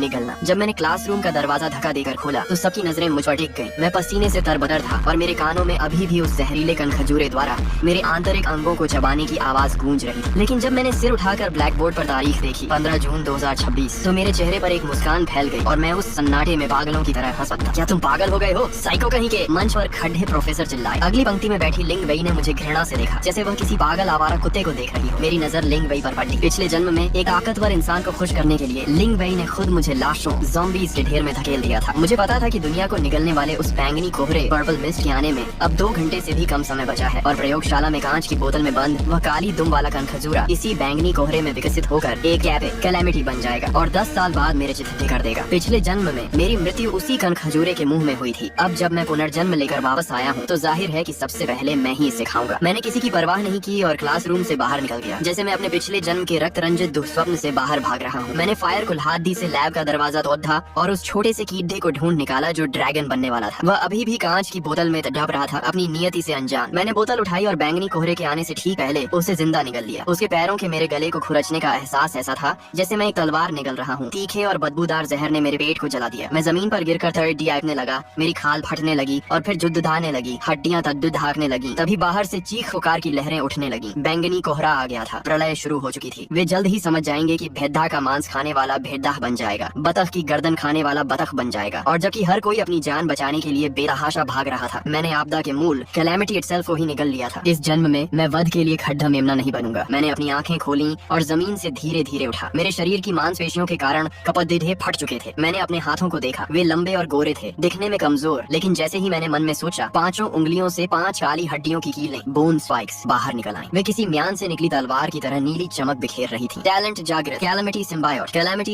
निगलना। जब मैंने क्लासरूम का दरवाजा धक्का देकर खोला तो सबकी नजरें मुझ पर टिक गईं। मैं पसीने से तरबतर था और मेरे कानों में अभी भी उस जहरीले कनखजूरे द्वारा मेरे आंतरिक अंगों को चबाने की आवाज गूंज रही थी। लेकिन जब मैंने सिर उठाकर ब्लैक बोर्ड पर तारीख देखी 15 जून 2026 तो मेरे चेहरे पर एक मुस्कान फैल गई और मैं उस सन्नाटे में पागलों की तरह हंस पड़ा। क्या तुम पागल हो गए हो साइको कहीं के? मंच पर खड्डे प्रोफेसर चिल्लाए। अगली पंक्ति में बैठी लिंग वेई ने मुझे घृणा से देखा, जैसे वह किसी पागल आवारा कुत्ते को देख रही हो। मेरी नजर लिंग वेई पर पड़ी। पिछले जन्म में एक ताकतवर इंसान को खुश करने के लिए लिंग वेई ने खुद मुझे लाशों ज़ॉम्बीज़ के ढेर में धकेल दिया था। मुझे पता था कि दुनिया को निगलने वाले उस बैंगनी कोहरे पर्पल मिस्ट के आने में अब 2 घंटे से भी कम समय बचा है और प्रयोगशाला में कांच की बोतल में बंद वह काली दुम वाला कनखजूरा इसी बैंगनी कोहरे में विकसित होकर एक कैलेमिटी बन जाएगा और 10 साल बाद मेरे चित्ते कर देगा। पिछले जन्म में मेरी मृत्यु उसी कनखजूरे के मुंह में हुई थी। अब जब मैं पुनर्जन्म लेकर वापस आया हूँ तो जाहिर है कि सबसे पहले मैं ही इसे खाऊंगा। मैंने किसी की परवाह नहीं की और क्लासरूम से बाहर निकल गया, जैसे मैं अपने पिछले जन्म के रक्त रंजित दुस्वप्न से बाहर भाग रहा हूँ। मैंने फायर कुल्हाड़ी से लैब का दरवाजा तोड़ा और उस छोटे से कीड़े को ढूंढ निकाला जो ड्रैगन बनने वाला था। वह अभी भी कांच की बोतल में डब रहा था, अपनी नियति से अनजान। मैंने बोतल उठाई और बैंगनी कोहरे के आने से ठीक पहले उसे जिंदा निगल लिया। उसके पैरों के मेरे गले को खुरचने का एहसास ऐसा था जैसे मैं एक तलवार निगल रहा हूँ। तीखे और बदबूदार जहर ने मेरे पेट को जला दिया। मैं जमीन पर गिरकर थर्ड डी आने लगा। मेरी खाल फटने लगी और फिर जुद्धाने लगी, हड्डियां तद्दुद हाँकने लगी। तभी बाहर से चीख पुकार की लहरें उठने लगी। बैंगनी कोहरा आ गया था। प्रलय शुरू हो चुकी थी। वे जल्द ही समझ जाएंगे कि भेद्दा का मांस खाने वाला भेद्दा बन जाएगा, बतख की गर्दन खाने वाला बतख बन जाएगा। और जबकि हर कोई अपनी जान बचाने के लिए बेतहाशा भाग रहा था, मैंने आपदा के मूल कैलेमिटी इटसेल्फ को ही निगल लिया था। इस जन्म में मैं वध के लिए खड्डा मेमना नहीं बनूंगा। मैंने अपनी आंखें खोली और जमीन से धीरे धीरे उठा। मेरे शरीर की मांसपेशियों के कारण कपड़े फट चुके थे। मैंने अपने हाथों को देखा। वे लंबे और गोरे थे, दिखने में कमजोर, लेकिन जैसे ही मैंने मन में सोचा 5 उंगलियों से 5 काली हड्डियों की कीलें बोन स्पाइक्स बाहर निकल आई। वे किसी म्यान से निकली तलवार की तरह नीली चमक बिखेर रही थी। टैलेंट जागृत, कैलेमिटी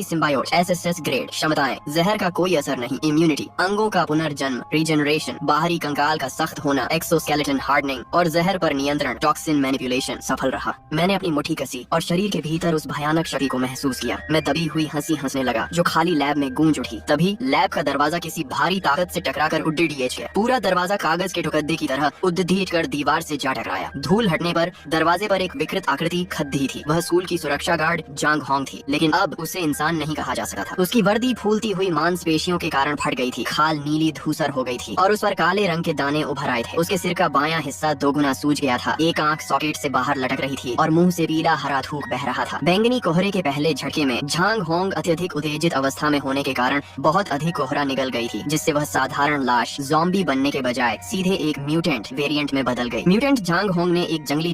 सिम्बायोट, एसएसएस ग्रेड, क्षमताएं, जहर का कोई असर नहीं, इम्यूनिटी, अंगों का पुनर्जन्म, रीजनरेशन, बाहरी कंकाल का सख्त होना, एक्सोस्केलेटन हार्डनिंग और जहर पर नियंत्रण, टॉक्सिन मैनिपुलेशन सफल रहा। मैंने अपनी मुट्ठी कसी और शरीर के भीतर उस भयानक शक्ति को महसूस किया। मैं दबी हुई हंसी हंसने लगा जो खाली लैब में गूंज उठी। तभी लैब का दरवाजा किसी भारी ताकत से टकराकर उड्डीट गया। पूरा दरवाजा कागज के टुकड़े की तरह उद्दीट कर दीवार से जा टकराया। धूल हटने पर दरवाजे पर एक विकृत आकृति खद्दी थी। वह स्कूल की सुरक्षा गार्ड जांग होंग थी, लेकिन अब उसे इंसान नहीं कहा जा सकता था। उसकी वर्दी फूलती हुई मांसपेशियों के कारण फट गई थी। खाल नीली धूसर हो गई थी और उस पर काले रंग के दाने उभर आए थे। उसके सिर का बायां हिस्सा 2 गुना सूज गया था। एक आंख सॉकेट से बाहर लटक रही थी और मुंह से पीला हरा थूक बह रहा था। बैंगनी कोहरे के पहले झटके में झांग होंग अत्यधिक उत्तेजित अवस्था में होने के कारण बहुत अधिक कोहरा निकल गई थी, जिससे वह साधारण लाश ज़ॉम्बी बनने के बजाय सीधे एक म्यूटेंट वेरिएंट में बदल गई। म्यूटेंट झांग होंग ने एक जंगली